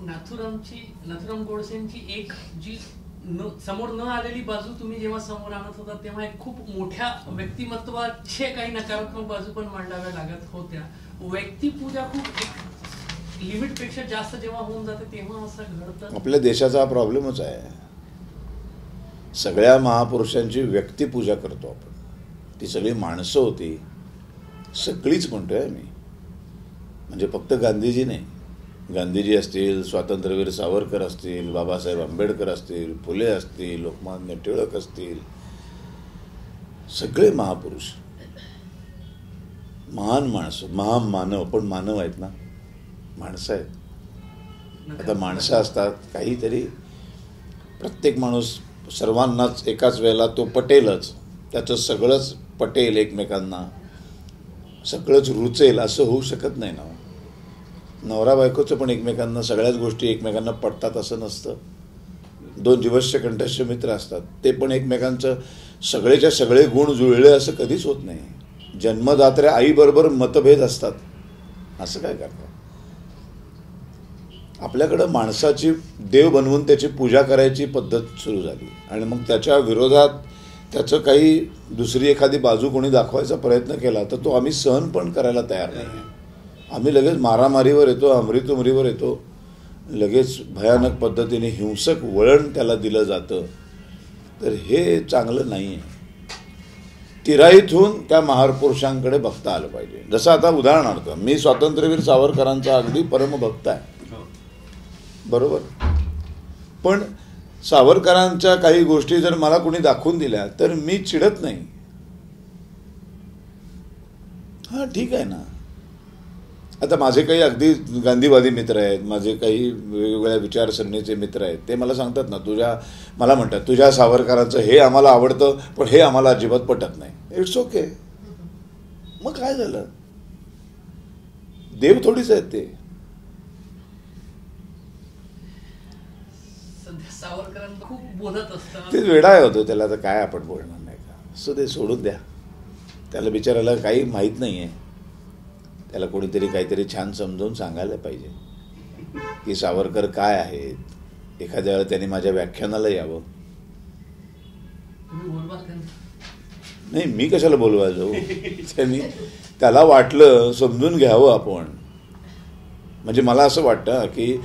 नाथुराम गोडसेंची एक जी समोर न आलेली बाजू तुम्ही जेव्हा समोर आणत होता तेव्हा एक खूप मोठ्या व्यक्तिमत्वाचे काही नकारात्मक बाजू पण मांडाव्या लागत होत्या. व्यक्तिपूजा खूप लिमिट पेक्षा जास्त जेव्हा होऊन जाते तेव्हा असं घडतं. आपल्या देशाचा हा प्रॉब्लेमच आहे. सगळ्या महापुरुषांची व्यक्तिपूजा करतो आपण. ती सगळी माणसं होती, सगळीच म्हणतोय मी, म्हणजे फक्त गांधीजी नाही. गांधीजी असतील, स्वातंत्र्यवीर सावरकर असतील, बाबासाहेब आंबेडकर असतील, फुले असतील, लोकमान्य टिळक असतील, सगळे महापुरुष, महान माणसं, महामानव. पण मानव आहेत ना, माणसं आहेत. आता माणसं असतात काहीतरी, प्रत्येक माणूस सर्वांनाच एकाच वेळेला तो पटेलच, त्याचं सगळंच पटेल, एकमेकांना सगळंच रुचेल असं होऊ शकत नाही ना. नवरा बायकोचं पण एकमेकांना सगळ्याच गोष्टी एकमेकांना पटतात असं नसतं. दोन जीवश्य कंठस्थ मित्र असतात, ते पण एकमेकांचं सगळेच्या सगळे गुण जुळले असं कधीच होत नाही. जन्मदात्र्या आईबरोबर मतभेद असतात, असं काय करतात. आपल्याकडं माणसाची देव बनवून त्याची पूजा करायची पद्धत सुरू झाली आणि मग त्याच्या विरोधात त्याचं काही दुसरी एखादी बाजू कोणी दाखवायचा प्रयत्न केला तर तो आम्ही सहन पण करायला तयार नाही. आम्ही लगेच मारामारीवर येतो, अमरीतुमरीवर येतो, लगेच भयानक पद्धतीने हिंसक वळण त्याला दिलं जातं. तर हे चांगलं नाही आहे. तिराईतून त्या महापुरुषांकडे बघता आलं पाहिजे. जसं आता उदाहरणार्थ मी स्वातंत्र्यवीर सावरकरांचा अगदी परमभक्त आहे, बरोबर. पण सावरकरांच्या काही गोष्टी जर मला कोणी दाखवून दिल्या तर मी चिडत नाही. हां, ठीक आहे ना. आता माझे काही अगदी गांधीवादी मित्र आहेत, माझे काही वेगवेगळ्या विचारसरणीचे मित्र आहेत, ते मला सांगतात ना, मला म्हणतात तुझ्या सावरकरांचं हे आम्हाला आवडतं पण हे आम्हाला अजिबात पटत नाही. It's okay. मग काय झालं, देव थोडीच आहेत ते. खूप बोलत असतात, ते वेडा होतो त्याला. तर काय आपण बोलणार नाही का, सो ते सोडून द्या. त्याला बिचारायला काही माहीत नाही आहे. त्याला कोणीतरी काहीतरी छान समजावून सांगायला पाहिजे की सावरकर काय आहेत. एखाद्या वेळेला त्यांनी माझ्या व्याख्यानाला यावं. नाही, मी कशाला बोलवायला जाऊ. त्यांनी त्याला वाटलं समजून घ्यावं आपण. म्हणजे मला असं वाटतं की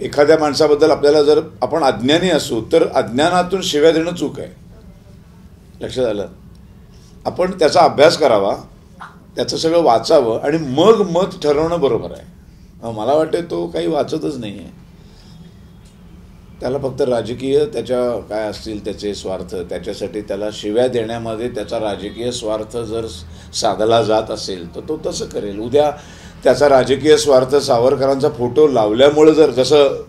एखाद्या माणसाबद्दल आपल्याला जर आपण अज्ञानी असू तर अज्ञानातून शिव्या देणं चूक आहे. लक्षात आलं. आपण त्याचा अभ्यास करावा, त्याचं सगळं वाचावं आणि मग मत ठरवणं बरोबर आहे. मला वाटतं तो काही वाचतच नाही आहे. त्याला फक्त राजकीय त्याच्या काय असतील त्याचे स्वार्थ, त्याच्यासाठी त्याला शिव्या देण्यामध्ये त्याचा राजकीय स्वार्थ जर साधला जात असेल तर तो तसं करेल. उद्या त्याचा राजकीय स्वार्थ सावरकरांचा फोटो लावल्यामुळे जर, जसं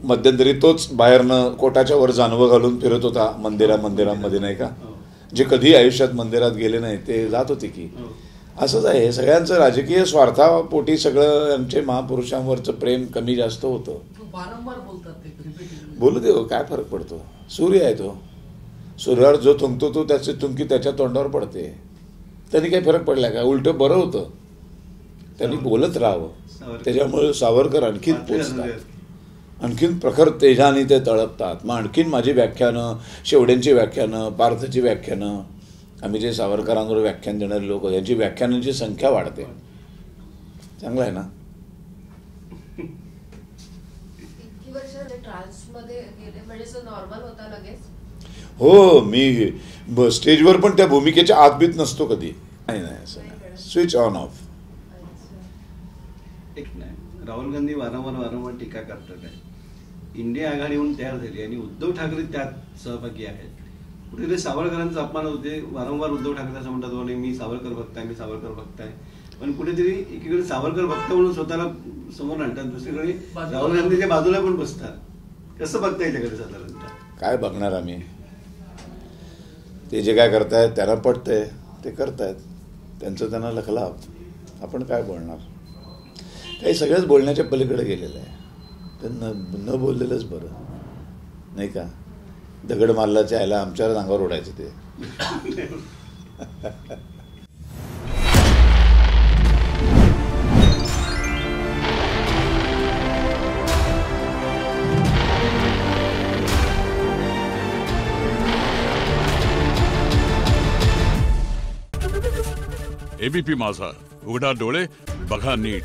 मध्यंतरी तोच बाहेरनं कोटाच्या वर जानवं घालून फिरत होता मंदिरामध्ये नाही का, जे कधी आयुष्यात मंदिरात गेले नाही ते जात होते की. असंच आहे सगळ्यांचं राजकीय स्वार्थापोटी सगळं. आमचे महापुरुषांवरचं प्रेम कमी जास्त होतं. बोलू दे, काय फरक पडतो. सूर्य आहे तो, सूर्यावर जो थुंकतो तो त्याची थुंकी त्याच्या तोंडावर पडते. त्यांनी काही फरक पडला का, उलटं बरं होतं. त्यांनी बोलत राहावं, त्याच्यामुळे सावरकर आणखीन पोचतात, आणखीन प्रखर तेजाने ते तळपतात. मग आणखीन माझी व्याख्यानं, शेवड्यांची व्याख्यानं, पार्थची व्याख्यानं, आम्ही जे सावरकरांवर व्याख्यान देणारे लोक, यांची व्याख्यानांची संख्या वाढते. चांगलं आहे ना. हो, मी स्टेजवर पण त्या भूमिकेच्या आत बीत नसतो कधी. नाही, switch on off. Rahul Gandhi वारंवार टीका करतात आहे. इंडिया आघाडीहून तयार झाली आणि उद्धव ठाकरे त्यात सहभागी आहेत. कुठेतरी सावरकरांचा अपमान होते. वारंवार उद्धव ठाकरे असं म्हणतात मी सावरकर भक्त आहे, मी सावरकर भक्त आहे. पण कुठेतरी एकीकडे सावरकर भक्त म्हणून स्वतःला समोर आणतात, दुसरीकडे राहुल गांधीच्या बाजूला पण बसतात. कसं बघता याच्याकडे साधारणतः? काय बघणार आम्ही. ते जे काय करतायत त्यांना पटतंय ते करतायत, त्यांचं त्यांना लखलाव. आपण काय बोलणार. काही सगळंच बोलण्याच्या पलीकडे गेलेलं आहे. तर न बोललेलंच बरं नाही का. दगड मारल्याच्या यायला आमच्यावर अंगावर ओढायचं ते. एबीपी माझा, उघडा डोळे बघा नीट.